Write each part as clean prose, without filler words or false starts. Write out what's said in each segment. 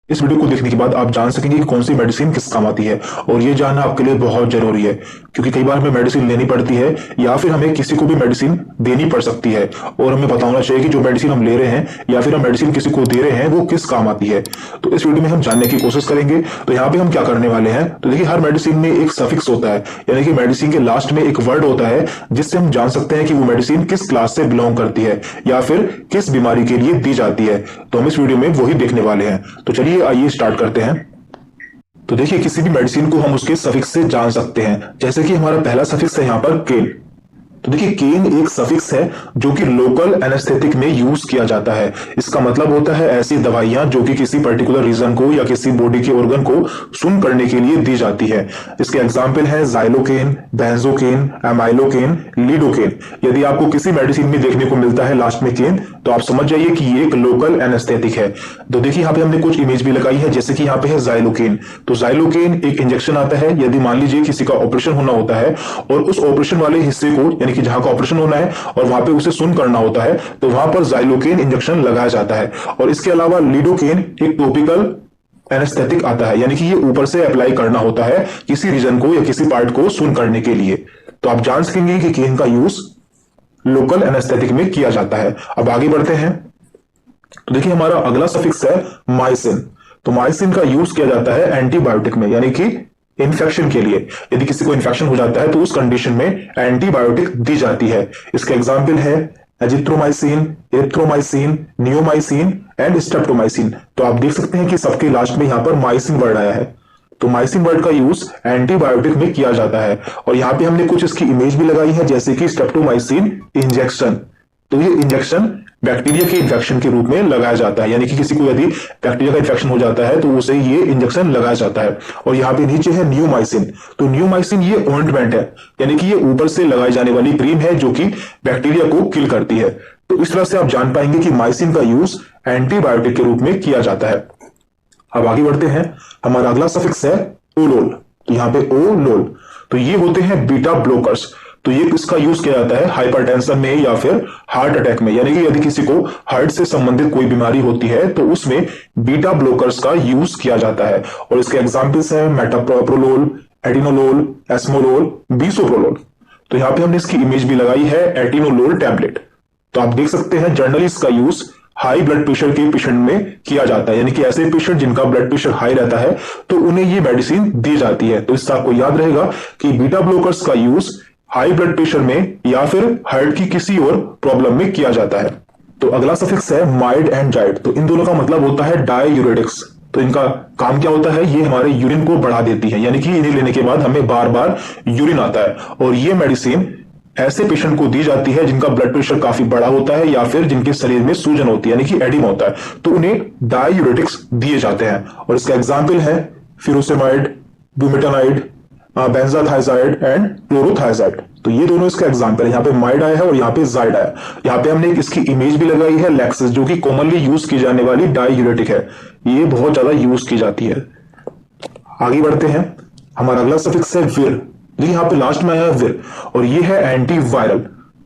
इस वीडियो को देखने के बाद आप जान सकेंगे कि कौन सी मेडिसिन किस काम आती है, और ये जानना आपके लिए बहुत जरूरी है क्योंकि कई बार हमें मेडिसिन लेनी पड़ती है या फिर हमें किसी को भी मेडिसिन देनी पड़ सकती है, और हमें पता होना चाहिए कि जो मेडिसिन हम ले रहे हैं या फिर हम मेडिसिन किसी को दे रहे हैं वो किस काम आती है। तो इस वीडियो में हम जानने की कोशिश करेंगे। तो यहाँ पे हम क्या करने वाले हैं, तो देखिए हर मेडिसिन में एक सफिक्स होता है, यानी कि मेडिसिन के लास्ट में एक वर्ड होता है जिससे हम जान सकते हैं कि वो मेडिसिन किस क्लास से बिलोंग करती है या फिर किस बीमारी के लिए दी जाती है। तो हम इस वीडियो में वही देखने वाले हैं। तो चलिए आइए स्टार्ट करते हैं। तो देखिए किसी भी मेडिसिन को हम उसके सफिक्स से जान सकते हैं, जैसे कि हमारा पहला सफिक्स है यहाँ पर केन। तो देखिए केन एक सफिक्स है जो कि लोकल एनेस्थेटिक में यूज किया जाता है। इसका मतलब होता है ऐसी दवाइयां जो कि किसी पर्टिकुलर रीजन को या किसी बॉडी के ऑर्गन को सुन करने के लिए दी जाती है। इसके एग्जाम्पल है जाइलोकेन, बेंजोकेन, एमाइलोकेन, लीडोकेन। यदि आपको किसी मेडिसिन में देखने को मिलता है लास्ट में केन, तो आप समझ जाइए कि ये एक लोकल एनेस्थेटिक है। तो देखिए यहाँ पे हमने कुछ इमेज भी लगाई है, जैसे कि यहाँ पे है जाइलोकेन। तो जाइलोकेन एक इंजेक्शन आता है यदि मान लीजिए किसी का ऑपरेशन होना होता है और उस ऑपरेशन वाले हिस्से को यानी कि जहां का ऑपरेशन होना है और वहां पे उसे सुन करना होता है, तो वहां पर जाइलोकेन इंजेक्शन लगाया जाता है। और इसके अलावा लीडोकेन एक टॉपिकल एनेस्थेटिक आता है, यानी कि ये ऊपर से अप्लाई करना होता है किसी रीजन को या किसी पार्ट को सुन करने के लिए। तो आप जान सकेंगे कि केन का यूज लोकल एनेस्थेटिक में किया जाता है। अब आगे बढ़ते हैं। तो देखिए हमारा अगला सफिक्स है माइसिन। तो माइसिन का यूज किया जाता है एंटीबायोटिक में, यानी कि इन्फेक्शन के लिए। यदि किसी को इन्फेक्शन हो जाता है तो उस कंडीशन में एंटीबायोटिक दी जाती है। इसके एग्जाम्पल है azithromycin, erythromycin, neomycin and streptomycin. तो आप देख सकते हैं कि सबके लास्ट में यहां पर माइसिन वर्ड आया है। तो माइसिन वर्ड का यूज एंटीबायोटिक में किया जाता है, और यहां पे हमने कुछ इसकी इमेज भी लगाई है, जैसे कि स्ट्रेप्टोमाइसिन इंजेक्शन। तो ये इंजेक्शन बैक्टीरिया के इन्फेक्शन के रूप में लगाया जाता है, यानी कि किसी को यदि बैक्टीरिया का इन्फेक्शन हो जाता है तो उसे ये इंजेक्शन लगाया जाता है। और यहाँ पे नीचे है नियोमाइसिन। तो नियोमाइसिन ये ऑइंटमेंट है, यानी कि ये ऊपर से लगाई जाने वाली क्रीम है जो कि बैक्टीरिया को किल करती है। तो इस तरह से आप जान पाएंगे कि माइसिन का यूज एंटीबायोटिक के रूप में किया जाता है। अब आगे बढ़ते हैं। हमारा अगला सफिक्स है ओलोल। तो यहाँ पे ओलोल, तो ये होते हैं बीटा ब्लॉकर्स। तो ये इसका यूज किया जाता है हाइपरटेंशन में या फिर हार्ट अटैक में, यानी कि यदि किसी को हार्ट से संबंधित कोई बीमारी होती है तो उसमें बीटा ब्लॉकर्स का यूज किया जाता है। और इसके एग्जांपल्स हैं मेटाप्रोलोल, एटिनोलोल, एस्मोलोल, बिसोप्रोलोल। तो यहाँ पे हमने इसकी इमेज भी लगाई है, एटिनोलोल टैबलेट। तो आप देख सकते हैं जनरली इसका यूज हाई ब्लड प्रेशर के पेशेंट में किया जाता है, यानी कि ऐसे पेशेंट जिनका ब्लड प्रेशर हाई रहता है तो उन्हें ये मेडिसिन दी जाती है। तो इससे आपको याद रहेगा कि बीटा ब्लॉकर्स का यूज हाई ब्लड प्रेशर में या फिर हार्ट की किसी और प्रॉब्लम में किया जाता है। तो अगला सफिक्स है माइड एंड जाइड। तो इन दोनों का मतलब होता है डाययूरेटिक्स। तो इनका काम क्या होता है, ये हमारे यूरिन को बढ़ा देती है, यानी कि इन्हें लेने के बाद हमें बार बार यूरिन आता है। और ये मेडिसिन ऐसे पेशेंट को दी जाती है जिनका ब्लड प्रेशर काफी बड़ा होता है या फिर जिनके शरीर में सूजन होती है, यानी कि एडिमा होता है, तो उन्हें डाययूरेटिक्स दिए जाते हैं। और इसका एग्जाम्पल है फ्यूरोसेमाइड, ब्यूमेटानाइड, बेंजाथाइजाइड एंड क्लोरोथाइजाइड। तो ये दोनों इसका एग्जांपल है। यहाँ पे माइड आया है और यहाँ पे जाइड आया। यहाँ पे हमने इसकी इमेज भी लगाई है, लैक्सिस, जो कि कॉमनली यूज की जाने वाली डाययूरेटिक है। ये बहुत ज्यादा यूज की जाती है। आगे बढ़ते हैं। हमारा अगला सफिक्स है विर। देखिए यहाँ पे लास्ट में आया है विर, और ये है एंटी वायरल।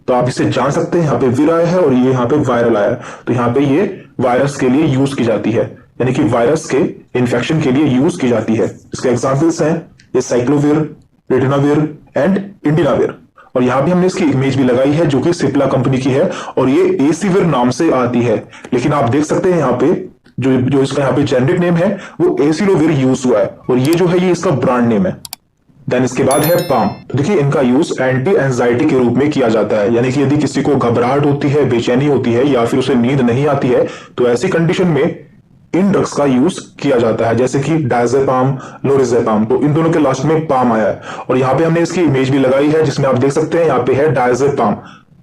तो आप इसे जान सकते हैं, यहाँ पे विर आया है और ये यहाँ पे वायरल आया है। तो यहाँ पे ये वायरस के लिए यूज की जाती है, यानी कि वायरस के इन्फेक्शन के लिए यूज की जाती है। इसके एग्जाम्पल्स हैं ये साइक्लोविर, रेटिनाविर एंड इंडिनाविर। और यहां भी हमने इसकी इमेज भी लगाई है जो कि सिप्ला कंपनी की है, और ये एसीविर नाम से आती है। लेकिन आप देख सकते हैं यहाँ पे जो इसका यहाँ पे जेनरिक नेम है वो एसिलोविर यूज हुआ है, और ये जो है ये इसका ब्रांड नेम है। देन इसके बाद है पाम। तो देखिए इनका यूज एंटी एंजाइटी के रूप में किया जाता है, यानी कि यदि किसी को घबराहट होती है, बेचैनी होती है या फिर उसे नींद नहीं आती है, तो ऐसी कंडीशन में इन ड्रग्स का यूज किया जाता है, जैसे कि डायजेपाम, लोरिजेपाम। तो इन दोनों के लास्ट में पाम आया है, और यहाँ पे हमने इसकी इमेज भी लगाई है जिसमें आप देख सकते हैं यहाँ पे है डायजेपाम।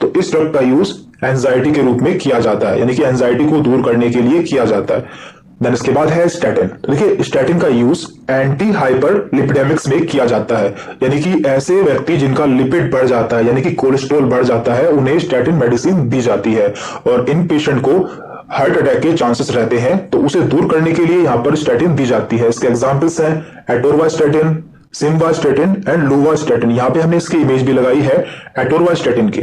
तो इस ड्रग का यूज एंजाइटी के रूप में किया जाता है, यानी कि एंजाइटी को दूर करने के लिए किया जाता है। देन इसके बाद है स्टैटिन। तो देखिए स्टैटिन का यूज एंटी हाइपर लिपिडेमिक्स में किया जाता है, यानी कि ऐसे व्यक्ति जिनका लिपिड बढ़ जाता है, यानी कि कोलेस्ट्रॉल बढ़ जाता है, उन्हें स्टैटिन मेडिसिन दी जाती है। और इन पेशेंट को हार्ट अटैक के चांसेस रहते हैं, तो उसे दूर करने के लिए यहाँ पर स्टैटिन दी जाती है। इसके एग्जाम्पल्स हैं एटोरवास्टैटिन, सिम्वास्टैटिन एंड लोवास्टैटिन। यहाँ पे हमने इसकी इमेज भी लगाई है एटोरवास्टैटिन की।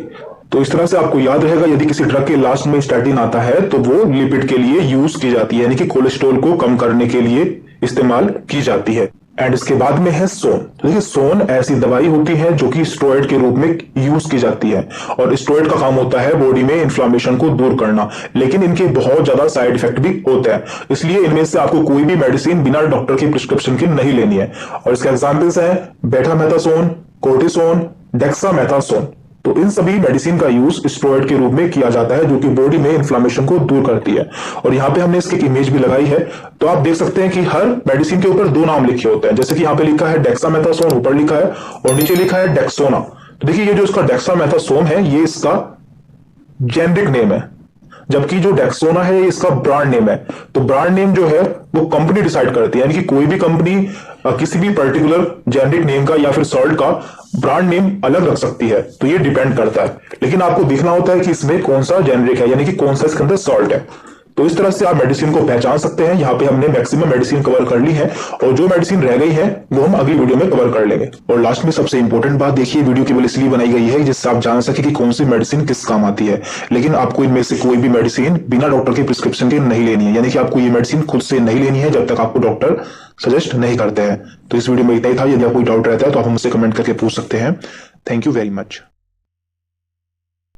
तो इस तरह से आपको याद रहेगा, यदि किसी ड्रग के लास्ट में स्टैटिन आता है तो वो लिपिड के लिए यूज की जाती है, यानी कि कोलेस्ट्रॉल को कम करने के लिए इस्तेमाल की जाती है। एंड इसके बाद में है सोन। तो देखिए सोन ऐसी दवाई होती है जो कि स्टेरॉइड के रूप में यूज की जाती है, और स्टेरॉइड का काम होता है बॉडी में इन्फ्लामेशन को दूर करना, लेकिन इनके बहुत ज्यादा साइड इफेक्ट भी होते हैं, इसलिए इनमें से आपको कोई भी मेडिसिन बिना डॉक्टर की प्रिस्क्रिप्शन के नहीं लेनी है। और इसके एग्जाम्पल्स हैं बेटामेथासोन, कोर्टिसोन, डेक्सामेथासोन। तो इन सभी मेडिसिन का यूज स्टेरॉइड के रूप में किया जाता है जो कि बॉडी में इन्फ्लामेशन को दूर करती है। और यहाँ पे हमने इसकी इमेज भी लगाई है, तो आप देख सकते हैं कि हर मेडिसिन के ऊपर 2 नाम लिखे होते हैं, जैसे कि यहाँ पे लिखा है डेक्सामेथासोन ऊपर लिखा है और नीचे लिखा है डेक्सोना। तो देखिए ये जो इसका डेक्सामेथासोन है ये इसका जेनरिक नेम है, जबकि जो डेक्सोना है ये इसका ब्रांड नेम है। तो ब्रांड नेम जो है वो कंपनी डिसाइड करती है, यानी कि कोई भी कंपनी किसी भी पर्टिकुलर जेनरिक नेम का या फिर सॉल्ट का ब्रांड नेम अलग रख सकती है, तो ये डिपेंड करता है, लेकिन आपको देखना होता है कि इसमें कौन सा जेनरिक है, यानी कि कौन सा इसके अंदर सॉल्ट है। तो इस तरह से आप मेडिसिन को पहचान सकते हैं। यहाँ पे हमने मैक्सिमम मेडिसिन कवर कर ली है, और जो मेडिसिन रह गई है वो हम अगली वीडियो में कवर कर लेंगे। और लास्ट में सबसे इंपॉर्टेंट बात देखिए, वीडियो केवल इसलिए बनाई गई है जिससे आप जान सके कि कौन सी मेडिसिन किस काम आती है, लेकिन आपको इनमें से कोई भी मेडिसिन बिना डॉक्टर के प्रिस्क्रिप्शन के नहीं लेनी है, यानी कि आपको ये मेडिसिन खुद से नहीं लेनी है जब तक आपको डॉक्टर सजेस्ट नहीं करते हैं। तो इस वीडियो में इतना ही था। यदि आपको कोई डाउट रहता है तो आप हमसे कमेंट करके पूछ सकते हैं। Thank you very much.